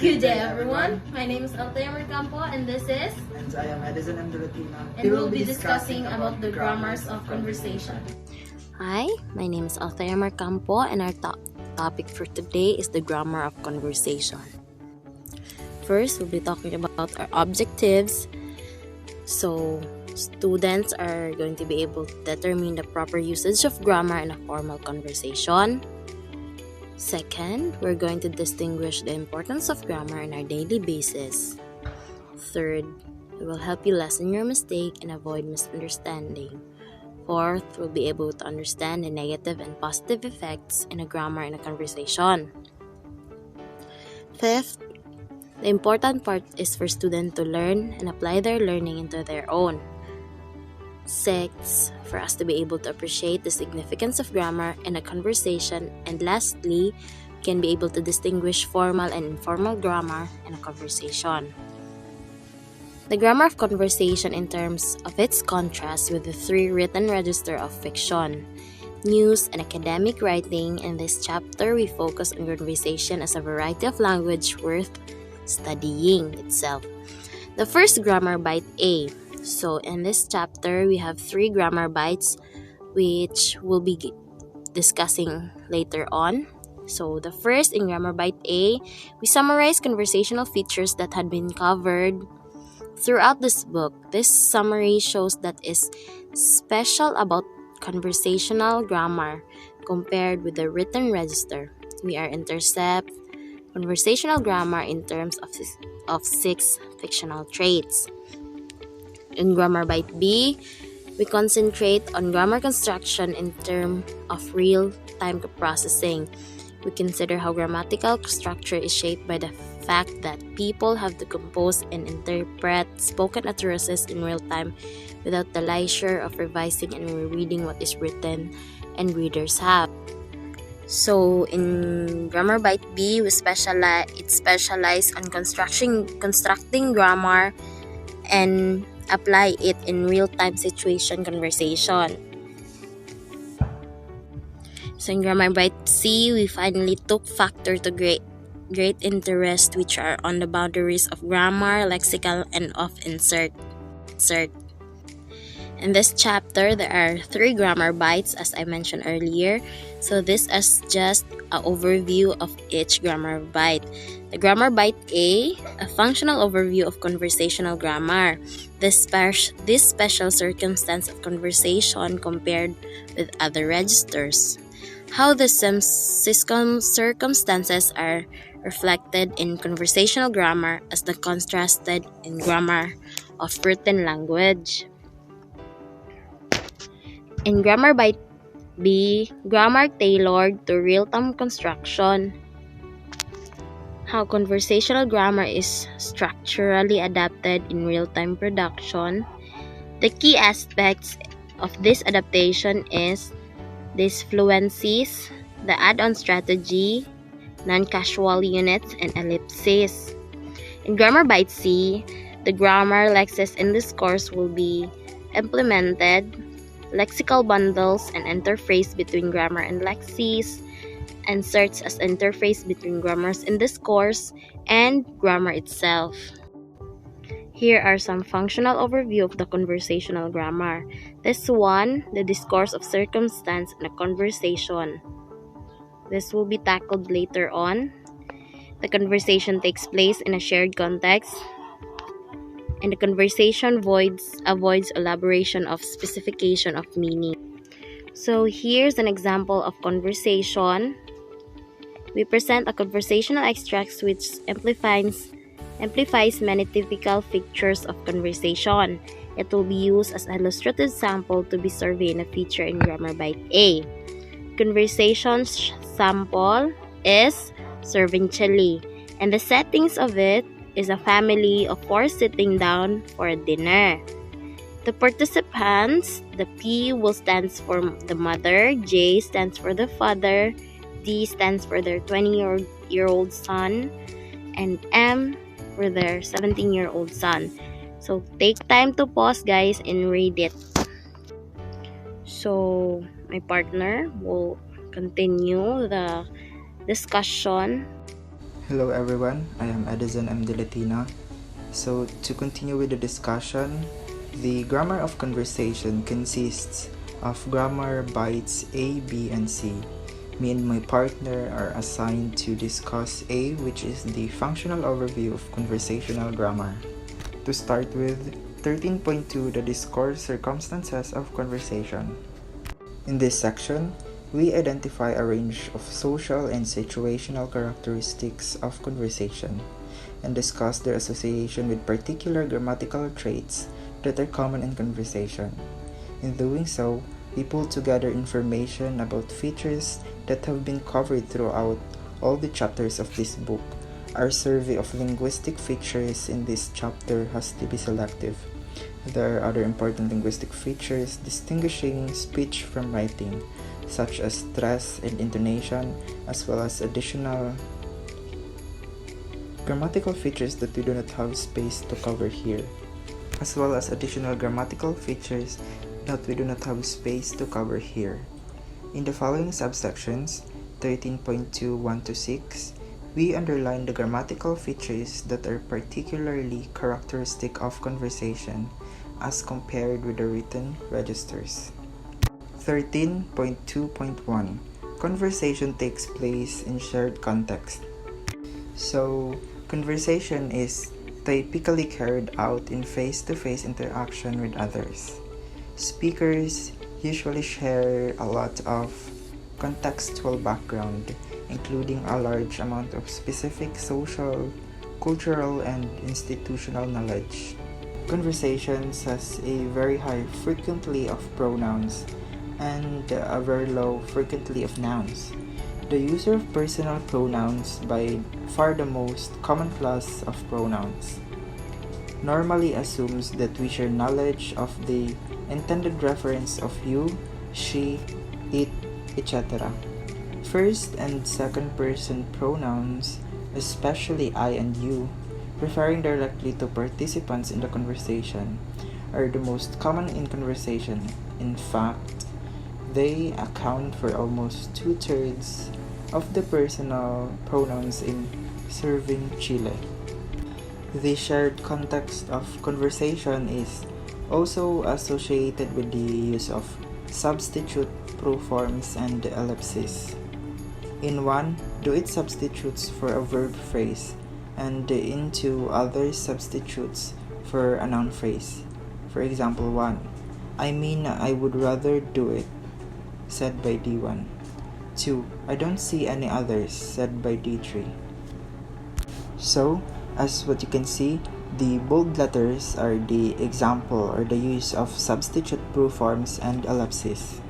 Good day, everyone. My name is Althea Mercampo, and this is... And I am Edison and Dorotina. And we'll be discussing about the grammars of conversation. Hi, my name is Althea Mercampo, and our topic for today is the grammar of conversation. First, we'll be talking about our objectives. So, students are going to be able to determine the proper usage of grammar in a formal conversation. Second, we're going to distinguish the importance of grammar in our daily basis. Third, it will help you lessen your mistake and avoid misunderstanding. Fourth, we'll be able to understand the negative and positive effects in a grammar in a conversation. Fifth, the important part is for students to learn and apply their learning into their own. Sixth, for us to be able to appreciate the significance of grammar in a conversation. And lastly, we can be able to distinguish formal and informal grammar in a conversation. The grammar of conversation in terms of its contrast with the three written register of fiction, news, and academic writing. In this chapter, we focus on conversation as a variety of language worth studying itself. The first grammar bite, A. So in this chapter, we have 3 grammar bites which we'll be discussing later on. So the first, in grammar bite A, we summarize conversational features that had been covered throughout this book. This summary shows that is special about conversational grammar compared with the written register. We are intercept conversational grammar in terms of 6 fictional traits. In grammar bite B, we concentrate on grammar construction in terms of real-time processing. We consider how grammatical structure is shaped by the fact that people have to compose and interpret spoken utterances in real time without the leisure of revising and rereading what is written and readers have. So in grammar bite B, we specialize on constructing grammar and apply it in real-time situation conversation. So in grammar bite C, we finally took factor to great interest, which are on the boundaries of grammar, lexical, and of insert. In this chapter, there are 3 grammar bites, as I mentioned earlier. So this is just an overview of each grammar bite. The grammar bite A, a functional overview of conversational grammar. This special circumstance of conversation compared with other registers. How the circumstances are reflected in conversational grammar as the contrasted in grammar of written language. In grammar bite B, grammar tailored to real-time construction. How conversational grammar is structurally adapted in real-time production. The key aspects of this adaptation is these fluencies, the add-on strategy, non-casual units, and ellipses. In grammar bite C, the grammar, lexis, and discourse will be implemented. Lexical bundles and interface between grammar and lexis, inserts as interface between grammars and discourse, and grammar itself. Here are some functional overview of the conversational grammar. This one, the discourse of circumstance in a conversation. This will be tackled later on. The conversation takes place in a shared context, and the conversation avoids elaboration of specification of meaning. So here's an example of conversation. We present a conversational extract which amplifies many typical features of conversation. It will be used as an illustrative sample to be surveyed in a feature in grammar bite A. Conversation sample is serving chili, and the settings of it is a family of 4 sitting down for a dinner. The participants, the P will stands for the mother, J stands for the father, D stands for their 20-year-old son, and M for their 17-year-old son. So take time to pause, guys, and read it. So my partner will continue the discussion. Hello everyone, I am Edison M. De Latina. So to continue with the discussion, the grammar of conversation consists of grammar bites A, B, and C. Me and my partner are assigned to discuss A, which is the functional overview of conversational grammar. To start with, 13.2, the discourse circumstances of conversation. In this section, we identify a range of social and situational characteristics of conversation and discuss their association with particular grammatical traits that are common in conversation. In doing so, we pull together information about features that have been covered throughout all the chapters of this book. Our survey of linguistic features in this chapter has to be selective. There are other important linguistic features distinguishing speech from writing, such as stress and intonation, as well as additional grammatical features that we do not have space to cover here. In the following subsections, 13.2.1 to 6, we underline the grammatical features that are particularly characteristic of conversation as compared with the written registers. 13.2.1 Conversation takes place in shared context. So, conversation is typically carried out in face-to-face interaction with others. Speakers usually share a lot of contextual background, including a large amount of specific social, cultural, and institutional knowledge. Conversations has a very high frequency of pronouns and a very low frequency of nouns. The use of personal pronouns by far the most common class of pronouns normally assumes that we share knowledge of the intended reference of you, she, it, etc. First and second person pronouns, especially I and you, referring directly to participants in the conversation, are the most common in conversation. In fact, they account for almost 2/3 of the personal pronouns in Serving Chile. The shared context of conversation is also associated with the use of substitute proforms and ellipses. In one, do it substitutes for a verb phrase, and in two, other substitutes for a noun phrase. For example, 1. I mean, I would rather do it, said by D1. 2. I don't see any others, said by D3. So, as what you can see, the bold letters are the example or the use of substitute proforms and ellipses.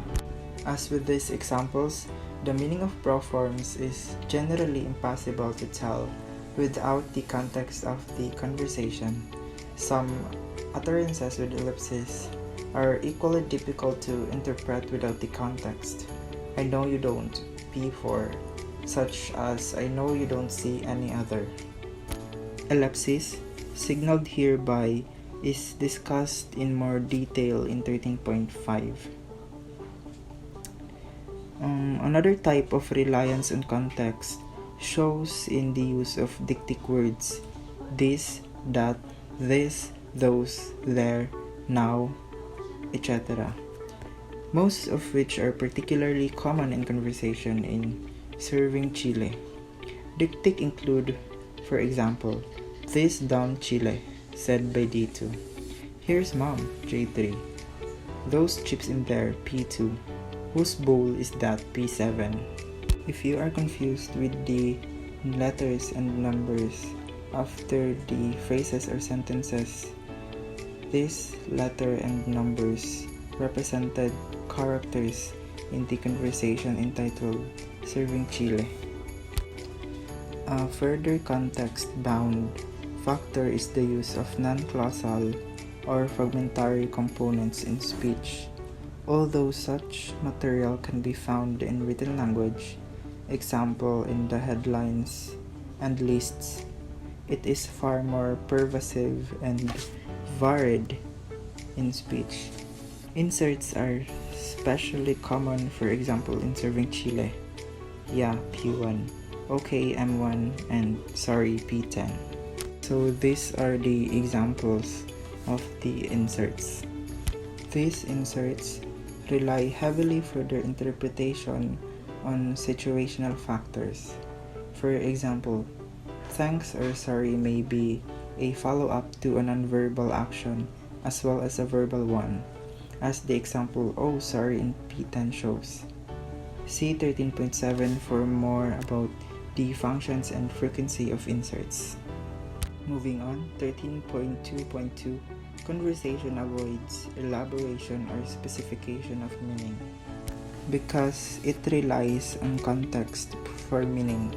As with these examples, the meaning of proforms is generally impossible to tell without the context of the conversation. Some utterances with ellipses are equally difficult to interpret without the context. I know you don't, P4, such as I know you don't see any other. Ellipsis, signaled here by, is discussed in more detail in 13.5. Another type of reliance on context shows in the use of dictic words, this, that, this, those, there, now, etc., most of which are particularly common in conversation in Serving Chile. Dictic include, for example, this down Chile, said by D2. Here's mom, J3. Those chips in there, P2. Whose bowl is that, P7? If you are confused with the letters and numbers after the phrases or sentences, this letter and numbers represented characters in the conversation entitled Serving Chile. A further context-bound factor is the use of non-clausal or fragmentary components in speech. Although such material can be found in written language, example in the headlines and lists, it is far more pervasive and varied in speech. Inserts are especially common, for example, in Serving Chile. Yeah, P1. okay M1, and sorry P10. So these are the examples of the inserts. These inserts rely heavily for their interpretation on situational factors. For example, thanks or sorry may be a follow-up to a nonverbal action as well as a verbal one, as the example "oh sorry" in P10 shows. See 13.7 for more about the functions and frequency of inserts. Moving on, 13.2.2, conversation avoids elaboration or specification of meaning because it relies on context for meaning.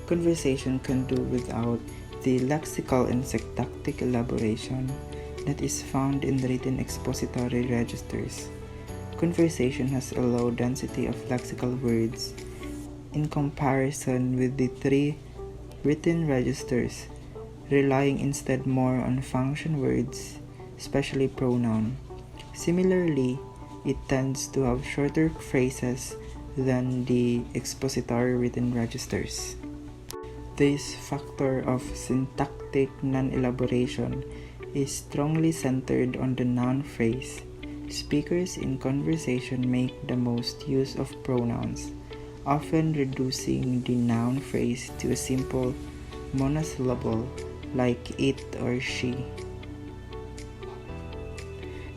Conversation can do without the lexical and syntactic elaboration that is found in written expository registers. Conversation has a low density of lexical words in comparison with the three written registers, relying instead more on function words, especially pronoun. Similarly, it tends to have shorter phrases than the expository written registers. This factor of syntactic non-elaboration is strongly centered on the noun phrase. Speakers in conversation make the most use of pronouns, often reducing the noun phrase to a simple monosyllable like it or she.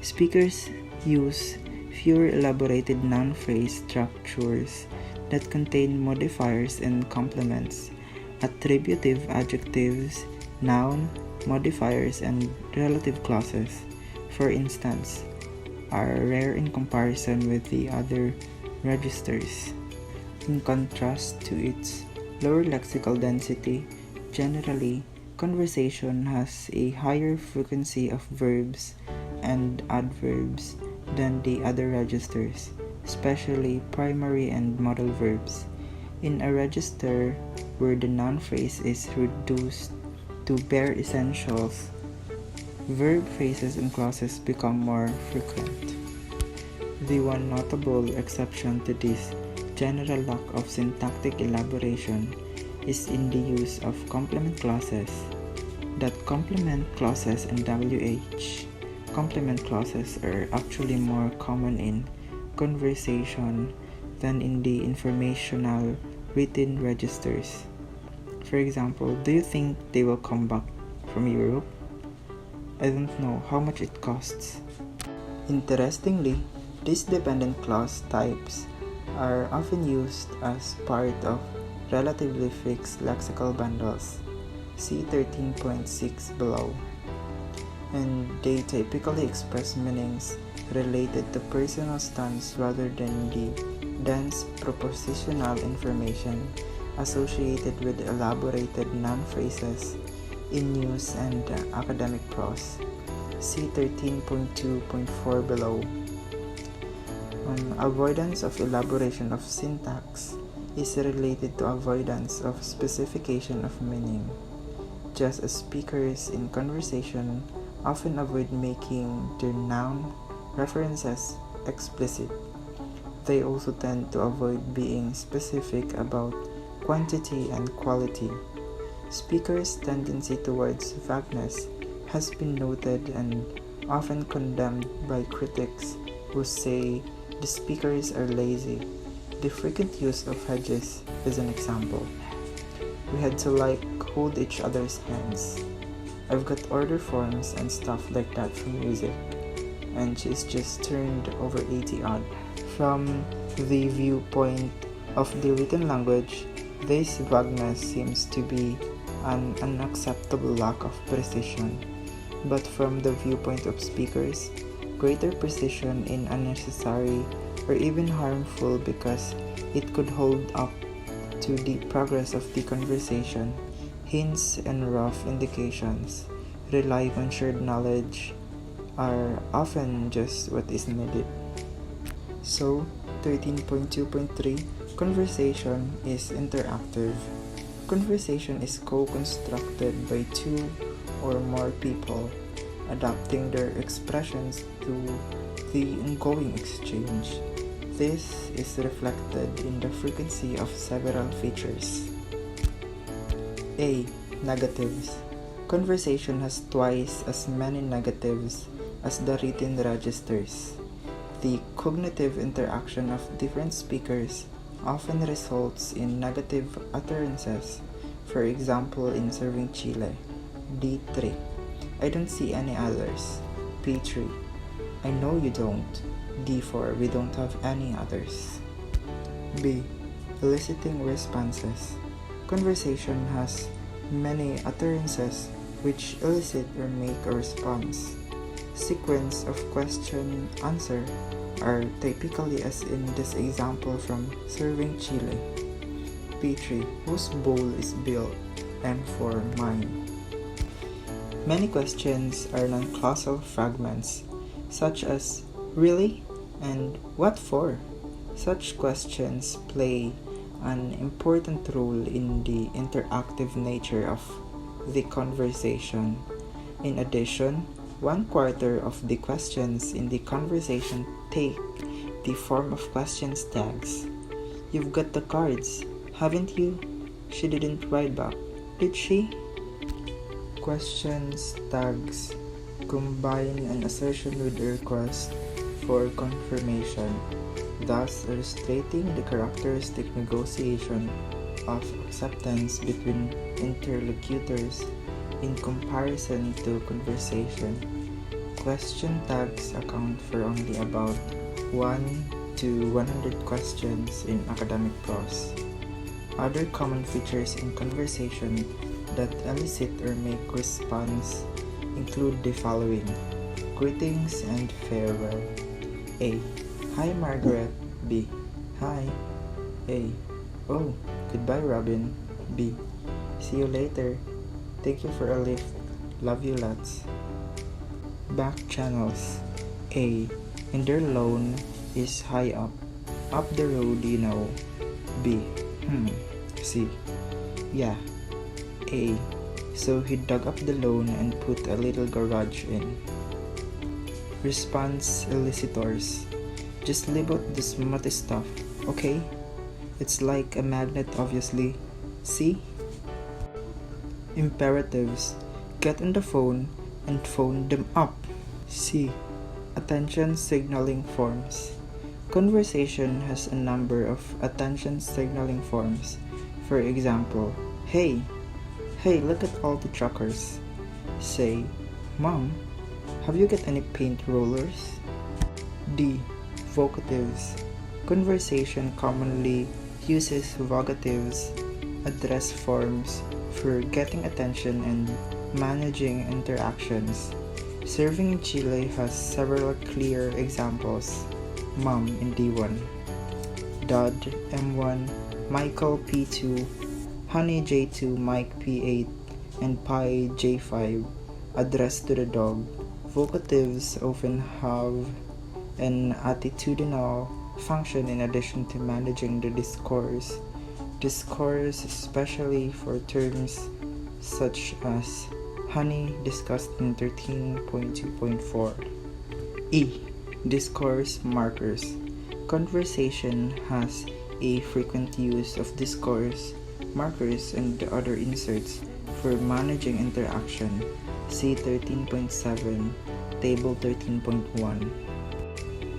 Speakers use fewer elaborated noun phrase structures that contain modifiers and complements. Attributive adjectives, noun, modifiers, and relative clauses, for instance, are rare in comparison with the other registers. In contrast to its lower lexical density, generally, conversation has a higher frequency of verbs and adverbs than the other registers, especially primary and modal verbs. In a register where the noun phrase is reduced to bare essentials, verb phrases and clauses become more frequent. The one notable exception to this general lack of syntactic elaboration is in the use of complement clauses. That complement clauses and WH complement clauses are actually more common in conversation than in the informational written registers. For example, do you think they will come back from Europe? I don't know how much it costs. Interestingly, these dependent clause types are often used as part of relatively fixed lexical bundles. See 13.6 below. And they typically express meanings related to personal stance rather than the dense propositional information associated with elaborated noun phrases in news and academic prose. See 13.2.4 below. Avoidance of elaboration of syntax is related to avoidance of specification of meaning, just as speakers in conversation often avoid making their noun references explicit. They also tend to avoid being specific about quantity and quality. Speakers' tendency towards vagueness has been noted and often condemned by critics who say the speakers are lazy. The frequent use of hedges is an example. We had to hold each other's hands. I've got order forms and stuff like that for music, and she's just turned over 80 odd. From the viewpoint of the written language, this vagueness seems to be an unacceptable lack of precision, but from the viewpoint of speakers, greater precision is unnecessary or even harmful because it could hold up to the progress of the conversation. Hints and rough indications relying on shared knowledge are often just what is needed. So, 13.2.3, conversation is interactive. Conversation is co-constructed by two or more people, adapting their expressions to the ongoing exchange. This is reflected in the frequency of several features. A. Negatives. Conversation has twice as many negatives as the written registers. The cognitive interaction of different speakers often results in negative utterances. For example, in Serving Chile. D3. I don't see any others. P3. I know you don't. D4. We don't have any others. B. Eliciting responses. Conversation has many utterances which elicit or make a response. Sequence of question-answer are typically as in this example from Serving Chile. P3. Whose bowl is built? M4. Mine. Many questions are non-clausal fragments, such as really and what for. Such questions play an important role in the interactive nature of the conversation. In addition, 1/4 of the questions in the conversation take the form of questions tags. You've got the cards, haven't you? She didn't write back, did she? Questions tags combine an assertion with a request for confirmation, thus illustrating the characteristic negotiation of acceptance between interlocutors in comparison to conversation. Question tags account for only about 1 to 100 questions in academic prose. Other common features in conversation that elicit or make response include the following: greetings and farewell. A. Hi Margaret. B. Hi. A. Oh, goodbye Robin. B. See you later. Thank you for a lift. Love you lots. Back channels. A. And their lawn is high up. Up the road, you know. B. C. Yeah. A. So he dug up the lawn and put a little garage in. Response elicitors. Just leave out the smutty stuff, okay? It's like a magnet, obviously. See? Imperatives. Get on the phone and phone them up. C. Attention signaling forms. Conversation has a number of attention signaling forms. For example, hey, look at all the truckers. Say, Mom, have you got any paint rollers? D. Vocatives. Conversation commonly uses vocatives, address forms, for getting attention and managing interactions. Serving Chile has several clear examples. Mom in D1, Dad M1, Michael P2, Honey J2, Mike P8, and Pi J5 addressed to the dog. Vocatives often have an attitudinal function in addition to managing the discourse. Discourse, especially for terms such as honey, discussed in 13.2.4. E. Discourse markers. Conversation has a frequent use of discourse markers and other inserts for managing interaction. See 13.7, Table 13.1.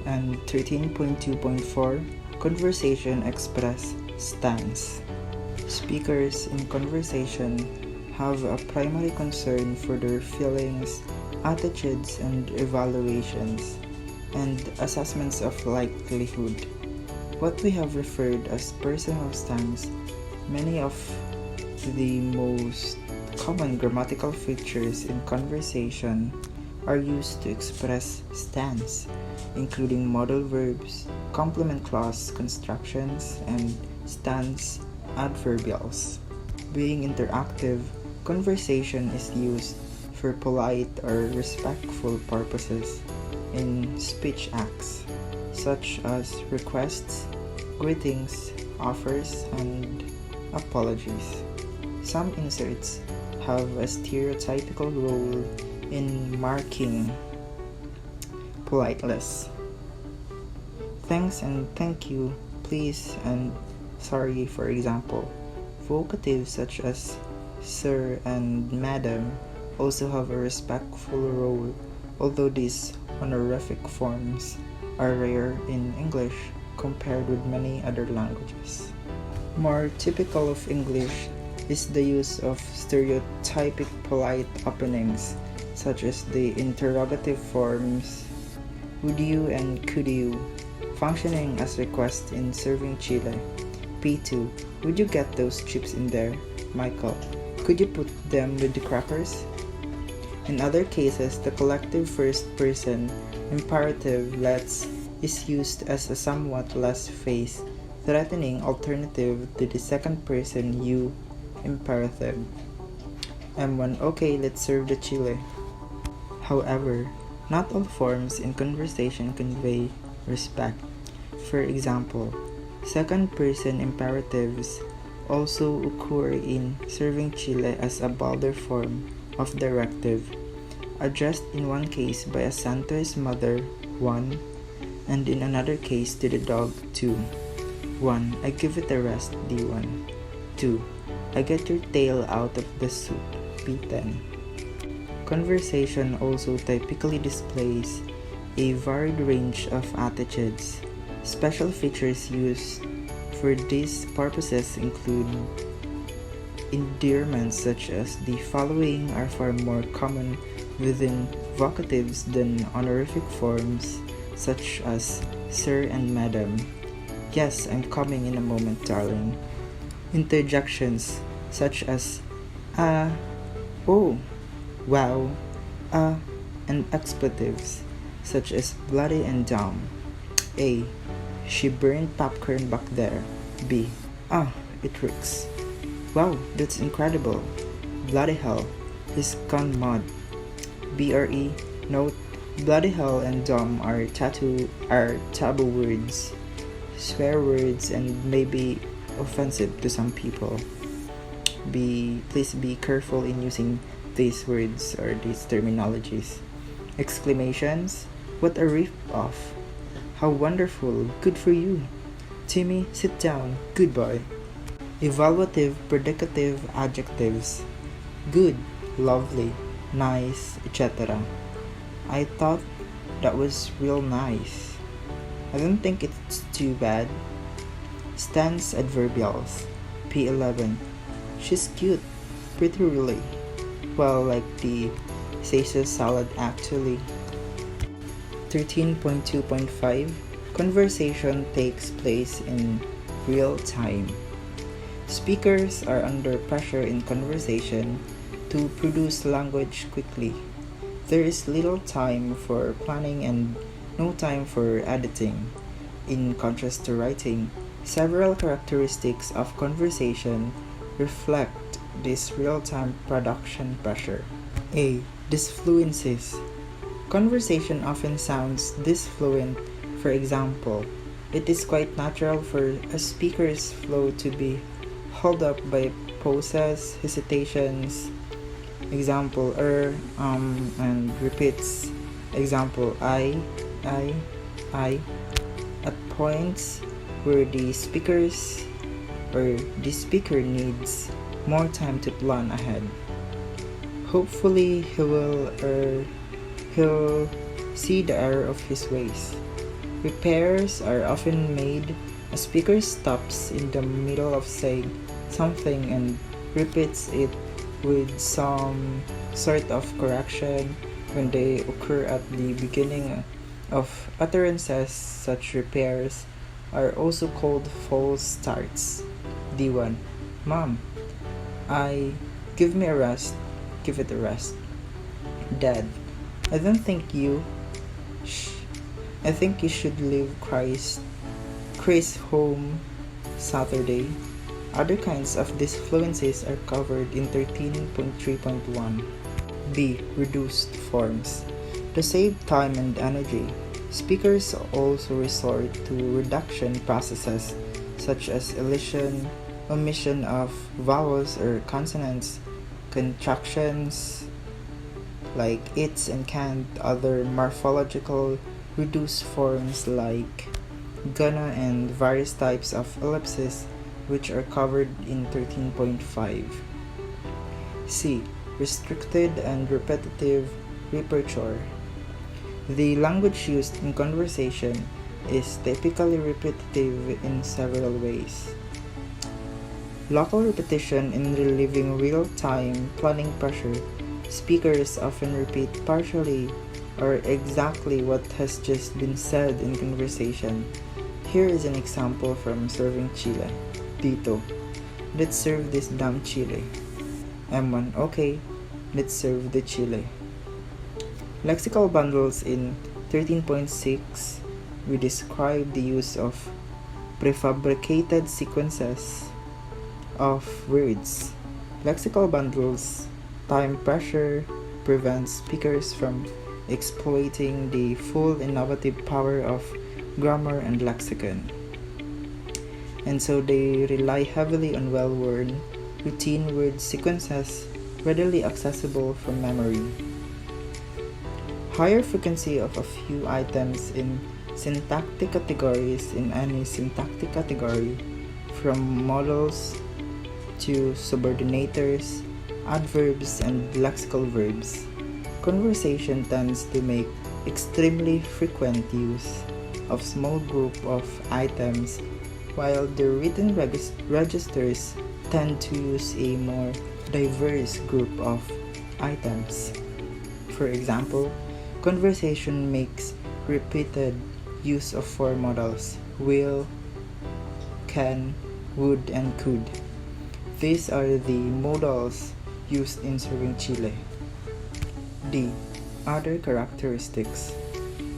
And 13.2.4, Conversation express stance. Speakers in conversation have a primary concern for their feelings, attitudes, and evaluations, and assessments of likelihood. What we have referred as personal stance, many of the most common grammatical features in conversation are used to express stance, including modal verbs, complement clause constructions, and stance adverbials. Being interactive, conversation is used for polite or respectful purposes in speech acts, such as requests, greetings, offers, and apologies. Some inserts have a stereotypical role in marking politeness. Thanks and thank you, please and sorry, for example. Vocatives such as sir, and madam also have a respectful role, although these honorific forms are rare in English compared with many other languages. More typical of English is the use of stereotypic polite openings, such as the interrogative forms would you and could you, functioning as requests in serving Chile. P2, would you get those chips in there? Michael, could you put them with the crackers? In other cases, the collective first person imperative let's is used as a somewhat less face-threatening alternative to the second person you imperative. M1, okay, let's serve the chile. However, not all forms in conversation convey respect. For example, second person imperatives also occur in serving chile as a bolder form of directive, addressed in one case by a son to his mother, 1, and in another case to the dog, 2. 1. I give it a rest, D1. 2. I get your tail out of the soup, P10. Conversation also typically displays a varied range of attitudes. Special features used for these purposes include endearments such as the following are far more common within vocatives than honorific forms such as sir and madam. Yes, I'm coming in a moment, darling. Interjections such as oh, wow, and expletives such as bloody and dumb. A. She burned popcorn back there. B. It reeks. Wow, that's incredible. Bloody hell, he's gone mad. BRE. Note, bloody hell and dumb are taboo words, swear words, and may be offensive to some people. Please be careful in using these words or these terminologies. Exclamations. What a rip-off. How wonderful. Good for you. Timmy, sit down. Goodbye. Evaluative predicative adjectives. Good, lovely, nice, etc. I thought that was real nice. I don't think it's too bad. Stance adverbials. P11. She's cute. Pretty really. Well, like the Caesar salad actually. 13.2.5 Conversation takes place in real time. Speakers are under pressure in conversation to produce language quickly. There is little time for planning and no time for editing. In contrast to writing, several characteristics of conversation reflect this real-time production pressure. A. Disfluencies. Conversation often sounds disfluent. For example, it is quite natural for a speaker's flow to be held up by pauses, hesitations, example, and repeats, example, I, at points where the speaker needs more time to plan ahead. Hopefully, he'll see the error of his ways. Repairs are often made. A speaker stops in the middle of saying something and repeats it with some sort of correction when they occur at the beginning of utterances. Such repairs are also called false starts. D1. Mom, give me a rest. Give it a rest. Dad, I don't think you should leave Chris home Saturday. Other kinds of disfluencies are covered in 13.3.1. B. Reduced forms. To save time and energy, speakers also resort to reduction processes such as elision, omission of vowels or consonants, contractions like its and can't, other morphological reduced forms like gonna, and various types of ellipses which are covered in 13.5. C. Restricted and repetitive repertoire. The language used in conversation is typically repetitive in several ways. Local repetition in relieving real-time planning pressure. Speakers often repeat partially or exactly what has just been said in conversation. Here is an example from Serving Chile. Dito, let's serve this damn chile. M1, okay, let's serve the chile. Lexical bundles in 13.6, we describe the use of prefabricated sequences of words. Lexical bundles, time pressure, prevents speakers from exploiting the full innovative power of grammar and lexicon. And so they rely heavily on well-worn, routine word sequences readily accessible from memory. Higher frequency of a few items in syntactic categories in any syntactic category, from modals to subordinators, adverbs, and lexical verbs. Conversation tends to make extremely frequent use of small group of items, while the written registers tend to use a more diverse group of items. For example, conversation makes repeated use of four modals: will, can, would, and could. These are the modals used in Serving Chile. D. Other characteristics.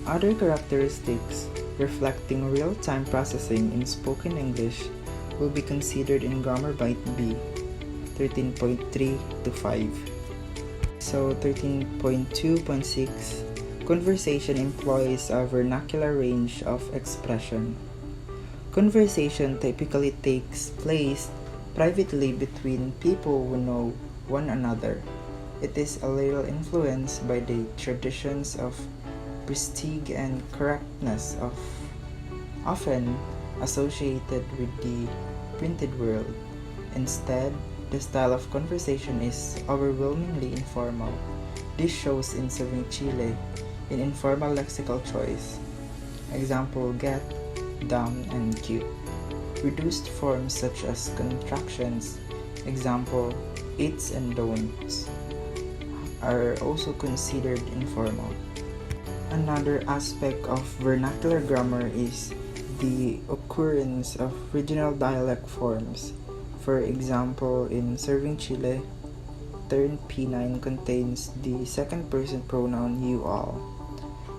Other characteristics reflecting real-time processing in spoken English will be considered in Grammar Byte B 13.3 to 5. So 13.2.6, conversation employs a vernacular range of expression. Conversation typically takes place privately between people who know one another. It is a little influenced by the traditions of prestige and correctness often associated with the printed world. Instead, the style of conversation is overwhelmingly informal. This shows in Serving Chile in informal lexical choice. Example: get, down, and cute. Reduced forms such as contractions, example, it's and don'ts, are also considered informal. Another aspect of vernacular grammar is the occurrence of regional dialect forms. For example, in Serving Chile, term P9 contains the second person pronoun you all,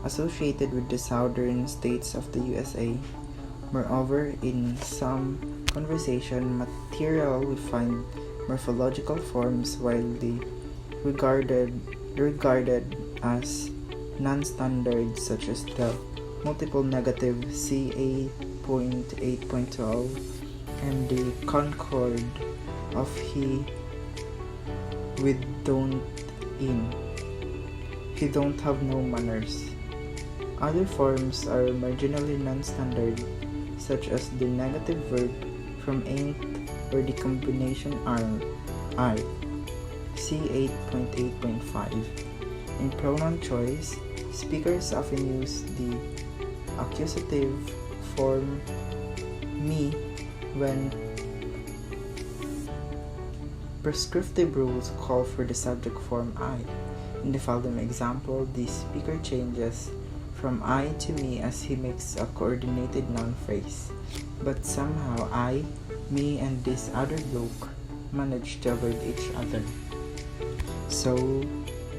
associated with the southern states of the USA. Moreover, in some conversation material we find morphological forms widely regarded as non-standard, such as the multiple negative C8.8.12 and the concord of he with don't in. He don't have no manners. Other forms are marginally non-standard, such as the negative verb from ain't or the combination I. See 8.8.5. In pronoun choice, speakers often use the accusative form me when prescriptive rules call for the subject form I. In the following example, the speaker changes from I to me as he makes a coordinated noun phrase, but somehow I, me, and this other bloke manage to avoid each other. So,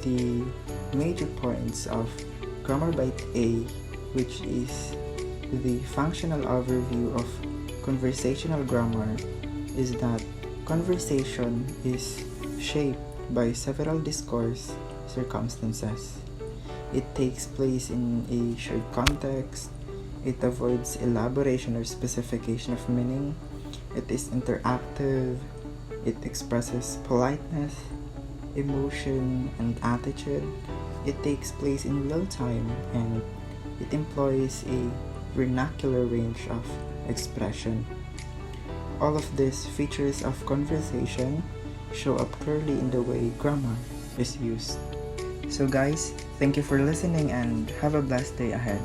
the major points of Grammar Byte A, which is the functional overview of conversational grammar, is that conversation is shaped by several discourse circumstances. It takes place in a shared context. It avoids elaboration or specification of meaning. It is interactive. It expresses politeness, emotion, and attitude. It takes place in real time, and it employs a vernacular range of expression. All of these features of conversation show up clearly in the way grammar is used. So guys, thank you for listening and have a blessed day ahead.